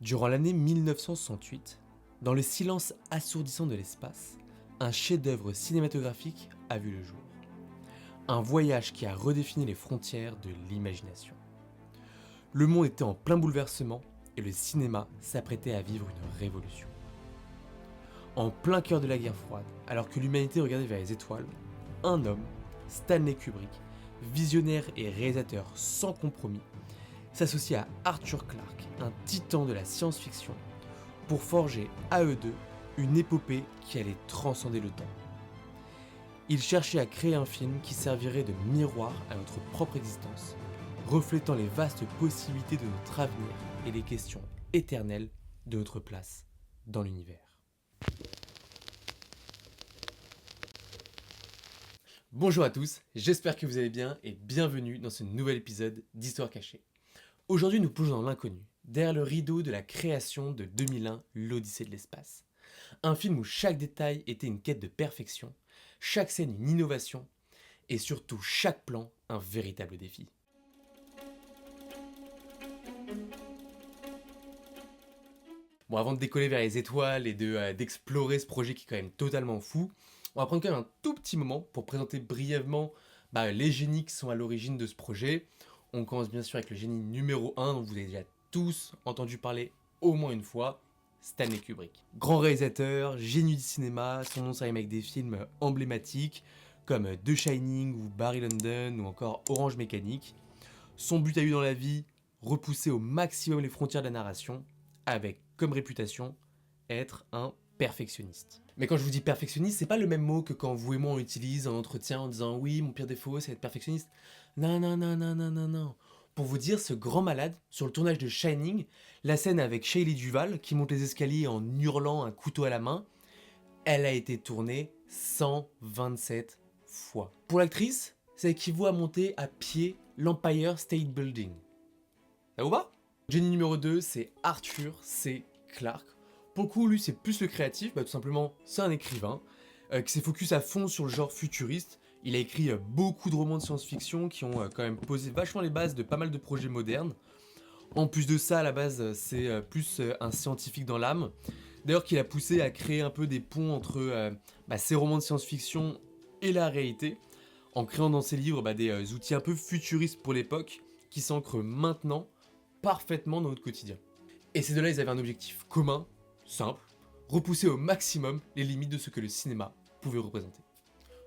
Durant l'année 1968, dans le silence assourdissant de l'espace, un chef-d'œuvre cinématographique a vu le jour. Un voyage qui a redéfini les frontières de l'imagination. Le monde était en plein bouleversement et le cinéma s'apprêtait à vivre une révolution. En plein cœur de la guerre froide, alors que l'humanité regardait vers les étoiles, un homme, Stanley Kubrick, visionnaire et réalisateur sans compromis, s'associa à Arthur Clarke, un titan de la science-fiction, pour forger à eux deux une épopée qui allait transcender le temps. Ils cherchaient à créer un film qui servirait de miroir à notre propre existence, reflétant les vastes possibilités de notre avenir et les questions éternelles de notre place dans l'univers. Bonjour à tous, j'espère que vous allez bien et bienvenue dans ce nouvel épisode d'Histoire cachée. Aujourd'hui nous plongeons dans l'inconnu, derrière le rideau de la création de 2001, l'Odyssée de l'espace. Un film où chaque détail était une quête de perfection, chaque scène une innovation, et surtout chaque plan un véritable défi. Bon, avant de décoller vers les étoiles et d'explorer ce projet qui est quand même totalement fou, on va prendre quand même un tout petit moment pour présenter brièvement les génies qui sont à l'origine de ce projet. On commence bien sûr avec le génie numéro 1, dont vous avez déjà tous entendu parler au moins une fois, Stanley Kubrick. Grand réalisateur, génie du cinéma, son nom s'arrime avec des films emblématiques comme The Shining ou Barry Lyndon ou encore Orange Mécanique. Son but à lui dans la vie, repousser au maximum les frontières de la narration, avec comme réputation être un perfectionniste. Mais quand je vous dis perfectionniste, c'est pas le même mot que quand vous et moi on utilise en entretien en disant oui, mon pire défaut c'est être perfectionniste. Non. Pour vous dire, ce grand malade, sur le tournage de Shining, la scène avec Shelley Duvall qui monte les escaliers en hurlant un couteau à la main, elle a été tournée 127 fois. Pour l'actrice, ça équivaut à monter à pied l'Empire State Building. Ça vous va ? Génie numéro 2, c'est Arthur C. Clarke. Pour le coup, lui, c'est plus le créatif, tout simplement, c'est un écrivain qui s'est focus à fond sur le genre futuriste. Il a écrit beaucoup de romans de science-fiction qui ont quand même posé vachement les bases de pas mal de projets modernes. En plus de ça, à la base, c'est plus un scientifique dans l'âme. D'ailleurs, qu'il a poussé à créer un peu des ponts entre ses romans de science-fiction et la réalité, en créant dans ses livres des outils un peu futuristes pour l'époque, qui s'ancrent maintenant parfaitement dans notre quotidien. Et ces deux-là, ils avaient un objectif commun, simple, repousser au maximum les limites de ce que le cinéma pouvait représenter.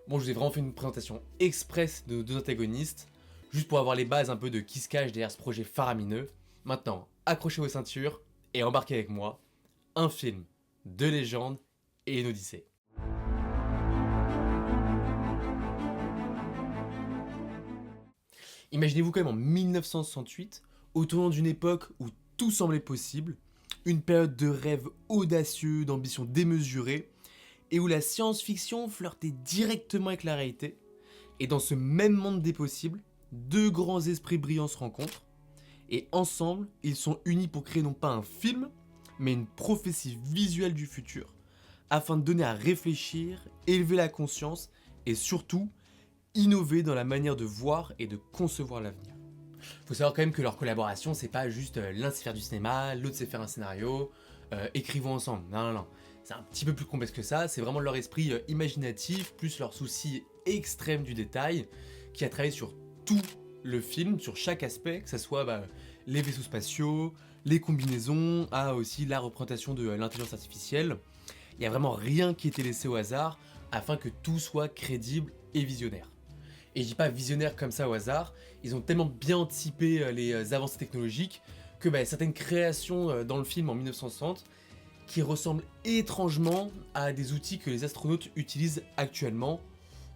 Bon, je vous ai vraiment fait une présentation express de nos deux antagonistes, juste pour avoir les bases un peu de qui se cache derrière ce projet faramineux. Maintenant, accrochez vos ceintures et embarquez avec moi, un film de légende et une odyssée. Imaginez-vous quand même en 1968, au tournant d'une époque où tout semblait possible, une période de rêves audacieux, d'ambitions démesurées, et où la science-fiction flirtait directement avec la réalité. Et dans ce même monde des possibles, deux grands esprits brillants se rencontrent, et ensemble, ils sont unis pour créer non pas un film, mais une prophétie visuelle du futur, afin de donner à réfléchir, élever la conscience, et surtout, innover dans la manière de voir et de concevoir l'avenir. Faut savoir quand même que leur collaboration, c'est pas juste l'un sait faire du cinéma, l'autre sait faire un scénario, écrivons ensemble. Non. C'est un petit peu plus complexe que ça, c'est vraiment leur esprit imaginatif, plus leur souci extrême du détail, qui a travaillé sur tout le film, sur chaque aspect, que ce soit les vaisseaux spatiaux, les combinaisons, aussi la représentation de l'intelligence artificielle. Il n'y a vraiment rien qui était laissé au hasard, afin que tout soit crédible et visionnaire. Et je dis pas visionnaire comme ça au hasard, ils ont tellement bien anticipé les avancées technologiques que certaines créations dans le film en 1960 qui ressemblent étrangement à des outils que les astronautes utilisent actuellement.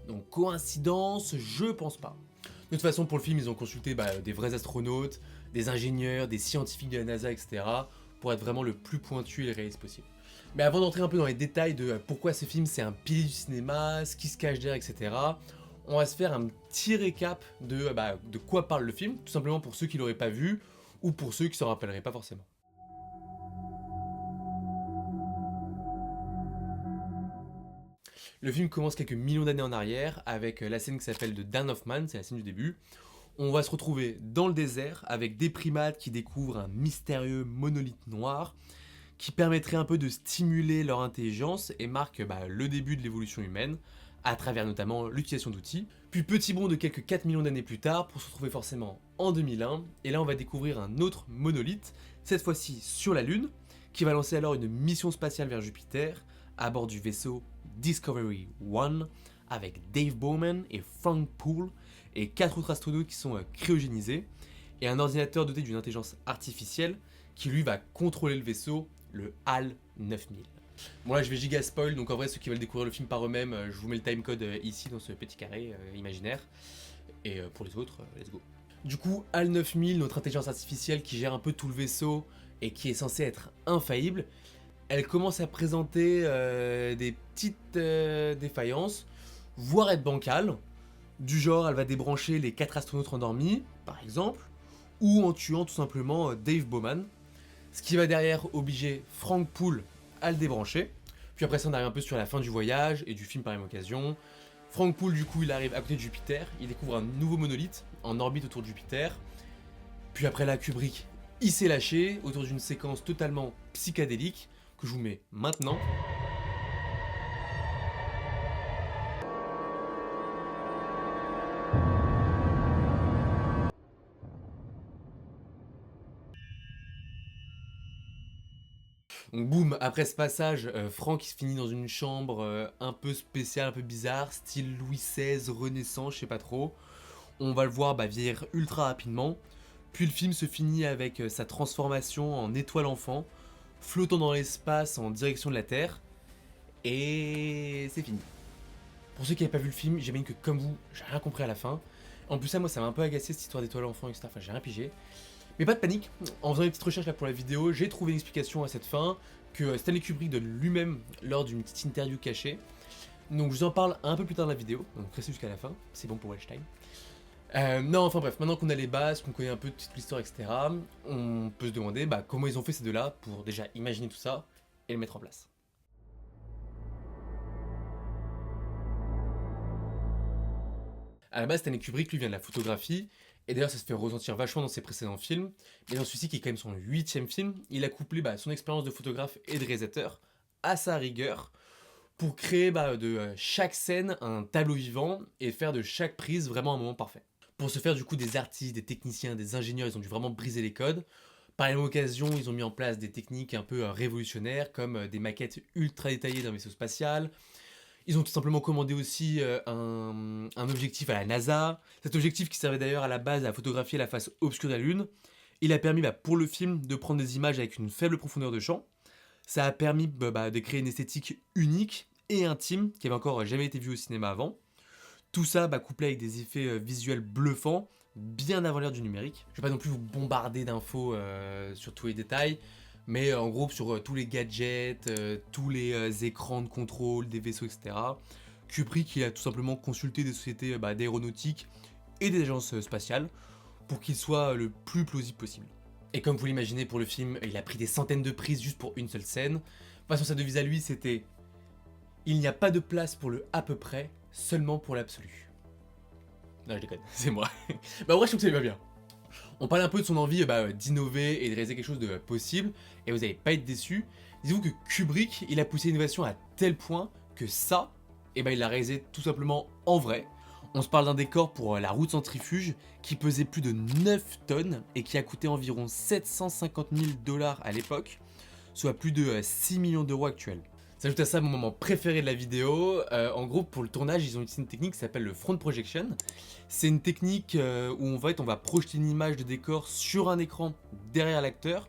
Donc coïncidence, je pense pas. De toute façon, pour le film, ils ont consulté des vrais astronautes, des ingénieurs, des scientifiques de la NASA, etc. pour être vraiment le plus pointu et réaliste possible. Mais avant d'entrer un peu dans les détails de pourquoi ce film c'est un pilier du cinéma, ce qui se cache derrière, etc., on va se faire un petit récap de quoi parle le film, tout simplement pour ceux qui l'auraient pas vu, ou pour ceux qui s'en rappelleraient pas forcément. Le film commence quelques millions d'années en arrière, avec la scène qui s'appelle The Dawn of Man, c'est la scène du début, On va se retrouver dans le désert avec des primates qui découvrent un mystérieux monolithe noir qui permettrait un peu de stimuler leur intelligence et marque le début de l'évolution humaine, à travers notamment l'utilisation d'outils. Puis petit bond de quelques 4 millions d'années plus tard pour se retrouver forcément en 2001, et là on va découvrir un autre monolithe, cette fois-ci sur la Lune, qui va lancer alors une mission spatiale vers Jupiter, à bord du vaisseau Discovery 1, avec Dave Bowman et Frank Poole, et 4 autres astronautes qui sont cryogénisés, et un ordinateur doté d'une intelligence artificielle qui lui va contrôler le vaisseau, le HAL 9000. Bon là je vais giga spoil, donc en vrai ceux qui veulent découvrir le film par eux-mêmes, je vous mets le timecode ici dans ce petit carré imaginaire, et pour les autres, let's go. Du coup, HAL 9000, notre intelligence artificielle qui gère un peu tout le vaisseau et qui est censée être infaillible, elle commence à présenter des petites défaillances, voire être bancale. Du genre, elle va débrancher les 4 astronautes endormis, par exemple, ou en tuant tout simplement Dave Bowman, ce qui va derrière obliger Frank Poole à le débrancher. Puis après ça, on arrive un peu sur la fin du voyage et du film par la même occasion. Frank Poole, du coup, il arrive à côté de Jupiter, il découvre un nouveau monolithe en orbite autour de Jupiter. Puis après là, Kubrick, il s'est lâché autour d'une séquence totalement psychédélique que je vous mets maintenant. Donc boum, après ce passage, Franck il se finit dans une chambre un peu spéciale, un peu bizarre, style Louis XVI, Renaissance, je sais pas trop. On va le voir vieillir ultra rapidement. Puis le film se finit avec sa transformation en étoile enfant, flottant dans l'espace en direction de la Terre. Et c'est fini. Pour ceux qui n'avaient pas vu le film, j'imagine que comme vous, j'ai rien compris à la fin. En plus ça, moi ça m'a un peu agacé cette histoire d'étoile enfant, etc. Enfin j'ai rien pigé. Mais pas de panique, en faisant une petite recherche là pour la vidéo, j'ai trouvé une explication à cette fin que Stanley Kubrick donne lui-même lors d'une petite interview cachée. Donc je vous en parle un peu plus tard dans la vidéo, donc restez jusqu'à la fin, c'est bon pour watch time. Non, enfin bref, maintenant qu'on a les bases, qu'on connaît un peu toute l'histoire, etc., on peut se demander comment ils ont fait ces deux-là pour déjà imaginer tout ça et le mettre en place. À la base, Stanley Kubrick, lui, vient de la photographie, et d'ailleurs, ça se fait ressentir vachement dans ses précédents films. Mais dans celui-ci, qui est quand même son 8e film, il a couplé son expérience de photographe et de réalisateur à sa rigueur pour créer de chaque scène un tableau vivant et faire de chaque prise vraiment un moment parfait. Pour ce faire, du coup, des artistes, des techniciens, des ingénieurs, ils ont dû vraiment briser les codes. Par la même occasion, ils ont mis en place des techniques un peu révolutionnaires, comme des maquettes ultra détaillées d'un vaisseau spatial. Ils ont tout simplement commandé aussi un objectif à la NASA. Cet objectif qui servait d'ailleurs à la base à photographier la face obscure de la Lune. Il a permis pour le film de prendre des images avec une faible profondeur de champ. Ça a permis de créer une esthétique unique et intime qui avait encore jamais été vue au cinéma avant. Tout ça couplé avec des effets visuels bluffants, bien avant l'ère du numérique. Je vais pas non plus vous bombarder d'infos sur tous les détails, mais en gros sur tous les gadgets, tous les écrans de contrôle des vaisseaux, etc. Kubrick il a tout simplement consulté des sociétés d'aéronautique et des agences spatiales pour qu'il soit le plus plausible possible. Et comme vous l'imaginez pour le film, il a pris des centaines de prises juste pour une seule scène. De toute façon sa devise à lui c'était « Il n'y a pas de place pour le à peu près, seulement pour l'absolu ». Non je déconne, c'est moi. En vrai je trouve que ça lui va bien. On parle un peu de son envie d'innover et de réaliser quelque chose de possible, et vous n'allez pas être déçus. Dites-vous que Kubrick, il a poussé l'innovation à tel point que ça, il l'a réalisé tout simplement en vrai. On se parle d'un décor pour la route centrifuge qui pesait plus de 9 tonnes et qui a coûté environ 750 000 $ à l'époque, soit plus de 6 millions d'euros actuels. S'ajoute à ça mon moment préféré de la vidéo. En gros, pour le tournage, ils ont utilisé une technique qui s'appelle le front projection. C'est une technique où on va projeter une image de décor sur un écran derrière l'acteur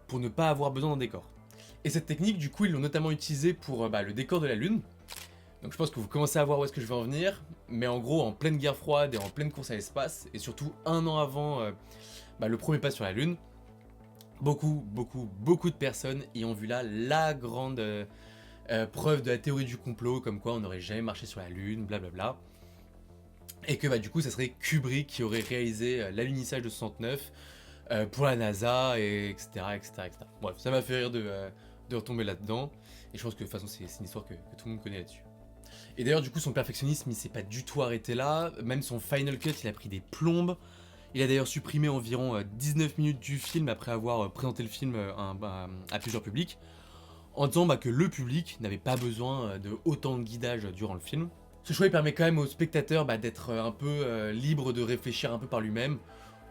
pour ne pas avoir besoin d'un décor. Et cette technique, du coup, ils l'ont notamment utilisée pour le décor de la Lune. Donc je pense que vous commencez à voir où est-ce que je vais en venir. Mais en gros, en pleine guerre froide et en pleine course à l'espace, et surtout un an avant le premier pas sur la Lune, beaucoup de personnes y ont vu là la grande preuve de la théorie du complot, comme quoi on n'aurait jamais marché sur la Lune, blablabla. Et que du coup ça serait Kubrick qui aurait réalisé l'alunissage de 69 pour la NASA, et etc, etc, etc. Bref, ça m'a fait rire de retomber là-dedans. Et je pense que de toute façon c'est une histoire que tout le monde connaît là-dessus. Et d'ailleurs du coup son perfectionnisme il s'est pas du tout arrêté là. Même son final cut il a pris des plombes. Il a d'ailleurs supprimé environ 19 minutes du film après avoir présenté le film à plusieurs publics, en disant que le public n'avait pas besoin de autant de guidage durant le film. Ce choix il permet quand même au spectateur d'être un peu libre de réfléchir un peu par lui-même,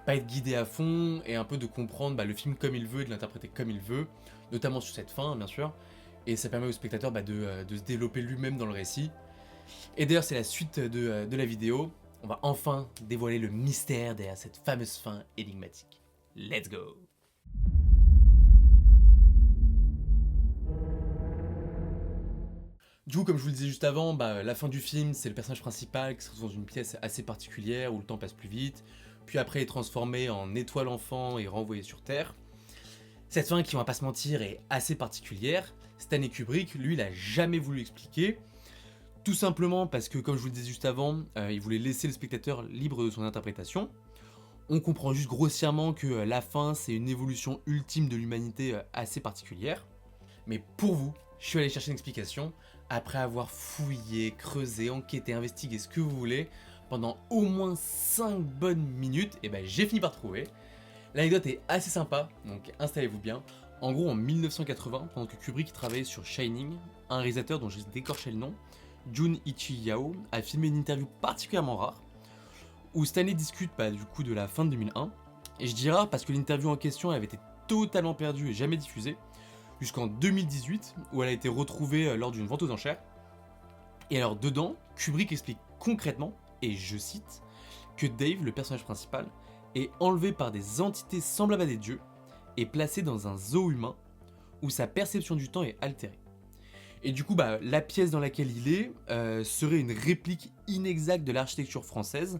pas être guidé à fond et un peu de comprendre le film comme il veut et de l'interpréter comme il veut, notamment sur cette fin bien sûr, et ça permet au spectateur de se développer lui-même dans le récit. Et d'ailleurs c'est la suite de la vidéo, on va enfin dévoiler le mystère derrière cette fameuse fin énigmatique. Let's go! Du coup, comme je vous le disais juste avant, la fin du film, c'est le personnage principal qui se retrouve dans une pièce assez particulière où le temps passe plus vite, puis après est transformé en étoile enfant et renvoyé sur Terre. Cette fin qui, on va pas se mentir, est assez particulière. Stanley Kubrick, lui, il a jamais voulu expliquer, tout simplement parce que, comme je vous le disais juste avant, il voulait laisser le spectateur libre de son interprétation. On comprend juste grossièrement que la fin, c'est une évolution ultime de l'humanité assez particulière. Mais pour vous, je suis allé chercher une explication, après avoir fouillé, creusé, enquêté, investigué ce que vous voulez, pendant au moins 5 bonnes minutes, et j'ai fini par trouver. L'anecdote est assez sympa, donc installez-vous bien. En gros, en 1980, pendant que Kubrick travaillait sur Shining, un réalisateur dont j'ai décorché le nom, Junichi Yao, a filmé une interview particulièrement rare, où Stanley discute du coup de la fin de 2001, et je dis rare parce que l'interview en question avait été totalement perdue et jamais diffusée, jusqu'en 2018, où elle a été retrouvée lors d'une vente aux enchères. Et alors dedans, Kubrick explique concrètement, et je cite, que Dave, le personnage principal, est enlevé par des entités semblables à des dieux, et placé dans un zoo humain, où sa perception du temps est altérée. Et du coup, la pièce dans laquelle il est serait une réplique inexacte de l'architecture française,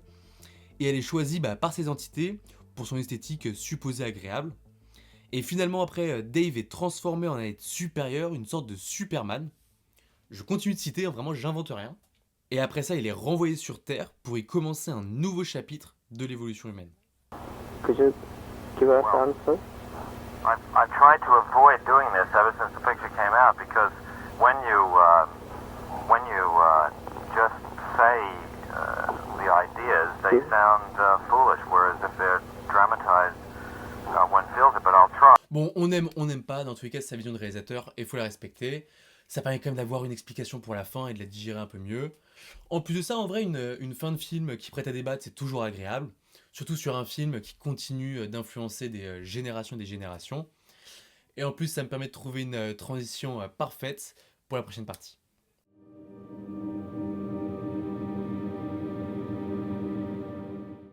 et elle est choisie par ces entités pour son esthétique supposée agréable. Et finalement après, Dave est transformé en un être supérieur, une sorte de Superman. Je continue de citer, vraiment j'invente rien. Et après ça, il est renvoyé sur Terre pour y commencer un nouveau chapitre de l'évolution humaine. Could you give us an answer? I tried to avoid doing this ever since the picture came out because when you just say the ideas, they sound foolish, whereas if they're dramatized, one feels it. But I'll try. Bon, on aime pas, dans tous les cas, c'est sa vision de réalisateur et il faut la respecter. Ça permet quand même d'avoir une explication pour la fin et de la digérer un peu mieux. En plus de ça, en vrai, une fin de film qui prête à débattre, c'est toujours agréable. Surtout sur un film qui continue d'influencer des générations et des générations. Et en plus, ça me permet de trouver une transition parfaite pour la prochaine partie.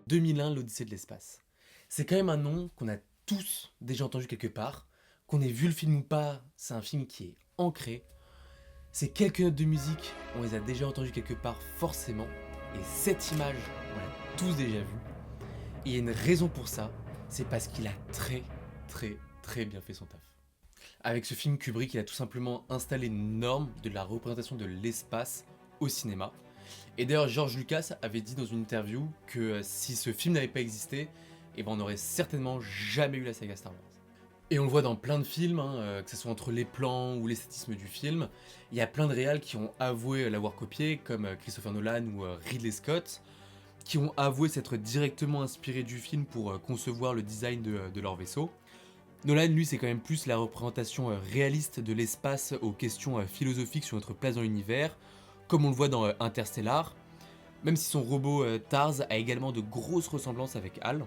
« 2001, l'Odyssée de l'espace ». C'est quand même un nom qu'on a tous déjà entendu quelque part. Qu'on ait vu le film ou pas, c'est un film qui est ancré. Ces quelques notes de musique, on les a déjà entendues quelque part forcément. Et cette image, on l'a tous déjà vue. Et il y a une raison pour ça, c'est parce qu'il a très bien fait son taf. Avec ce film, Kubrick, il a tout simplement installé une norme de la représentation de l'espace au cinéma. Et d'ailleurs, George Lucas avait dit dans une interview que si ce film n'avait pas existé, on n'aurait certainement jamais eu la saga Star Wars. Et on le voit dans plein de films, que ce soit entre les plans ou l'esthétisme du film, il y a plein de réals qui ont avoué l'avoir copié, comme Christopher Nolan ou Ridley Scott, qui ont avoué s'être directement inspirés du film pour concevoir le design de leur vaisseau. Nolan, lui, c'est quand même plus la représentation réaliste de l'espace aux questions philosophiques sur notre place dans l'univers, comme on le voit dans Interstellar, même si son robot TARS a également de grosses ressemblances avec HAL.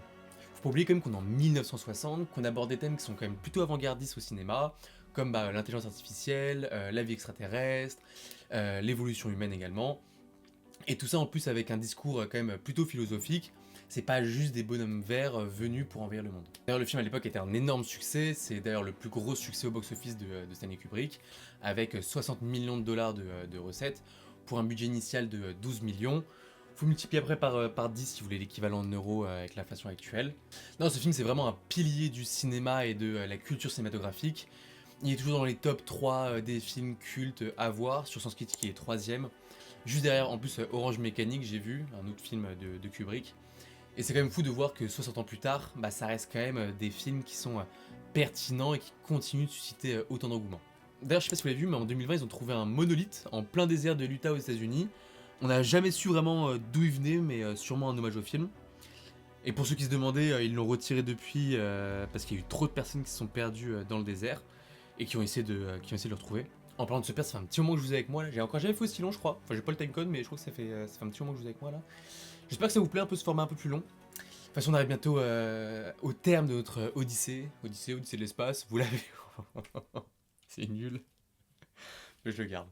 Faut pas oublier quand même qu'on est en 1960, qu'on aborde des thèmes qui sont quand même plutôt avant-gardistes au cinéma, comme l'intelligence artificielle, la vie extraterrestre, l'évolution humaine également. Et tout ça en plus avec un discours quand même plutôt philosophique, c'est pas juste des bonhommes verts venus pour envahir le monde. D'ailleurs le film à l'époque était un énorme succès, c'est d'ailleurs le plus gros succès au box-office de Stanley Kubrick, avec 60 millions de dollars de recettes, pour un budget initial de 12 millions. Faut multiplier après par 10 si vous voulez l'équivalent en euros avec l'inflation actuelle. Non, ce film c'est vraiment un pilier du cinéma et de la culture cinématographique. Il est toujours dans les top 3 des films cultes à voir, sur Sens Critique il est 3ème. Juste derrière, en plus, Orange Mécanique, j'ai vu, un autre film de Kubrick. Et c'est quand même fou de voir que 60 ans plus tard, ça reste quand même des films qui sont pertinents et qui continuent de susciter autant d'engouement. D'ailleurs, je sais pas si vous l'avez vu, mais en 2020, ils ont trouvé un monolithe en plein désert de l'Utah aux États-Unis. On n'a jamais su vraiment d'où il venait, mais sûrement un hommage au film. Et pour ceux qui se demandaient, ils l'ont retiré depuis parce qu'il y a eu trop de personnes qui se sont perdues dans le désert et qui ont essayé de le retrouver. En parlant de se perdre, ça fait un petit moment que je vous ai avec moi là. J'ai encore jamais fait aussi long, je crois. Enfin, j'ai pas le timecode, mais je crois que ça fait un petit moment que je vous ai avec moi là. J'espère que ça vous plaît un peu ce format un peu plus long. De toute façon, on arrive bientôt au terme de notre Odyssée. Odyssée de l'espace. Vous l'avez. C'est nul. Mais je le garde.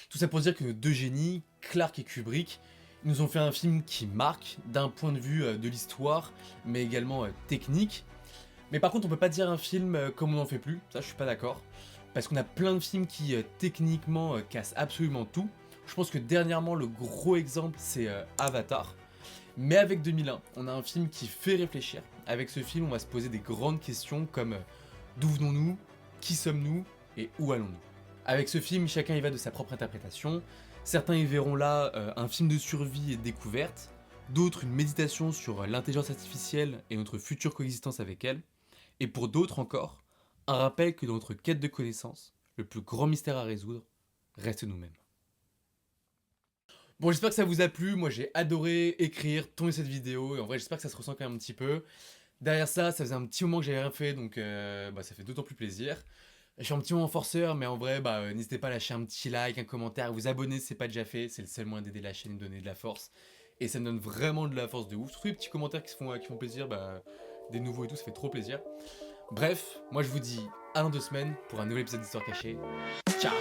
Tout ça pour dire que nos deux génies, Clark et Kubrick, nous ont fait un film qui marque d'un point de vue de l'histoire, mais également technique. Mais par contre, on peut pas dire un film comme on n'en fait plus, ça je suis pas d'accord. Parce qu'on a plein de films qui techniquement cassent absolument tout. Je pense que dernièrement, le gros exemple, c'est Avatar. Mais avec 2001, on a un film qui fait réfléchir. Avec ce film, on va se poser des grandes questions comme d'où venons-nous, qui sommes-nous et où allons-nous. Avec ce film, chacun y va de sa propre interprétation. Certains y verront là un film de survie et de découverte, d'autres une méditation sur l'intelligence artificielle et notre future coexistence avec elle, et pour d'autres encore, un rappel que dans notre quête de connaissance, le plus grand mystère à résoudre reste nous-mêmes. Bon, j'espère que ça vous a plu, moi j'ai adoré écrire, tourner cette vidéo, et en vrai j'espère que ça se ressent quand même un petit peu. Derrière ça faisait un petit moment que j'avais rien fait, donc ça fait d'autant plus plaisir. Je suis un petit moment forceur, mais en vrai, n'hésitez pas à lâcher un petit like, un commentaire, à vous abonner si c'est pas déjà fait, c'est le seul moyen d'aider la chaîne et de donner de la force. Et ça me donne vraiment de la force de ouf. Surtout les petits commentaires qui font plaisir, des nouveaux et tout, ça fait trop plaisir. Bref, moi je vous dis à dans 2 semaines pour un nouvel épisode d'Histoire Cachée. Ciao!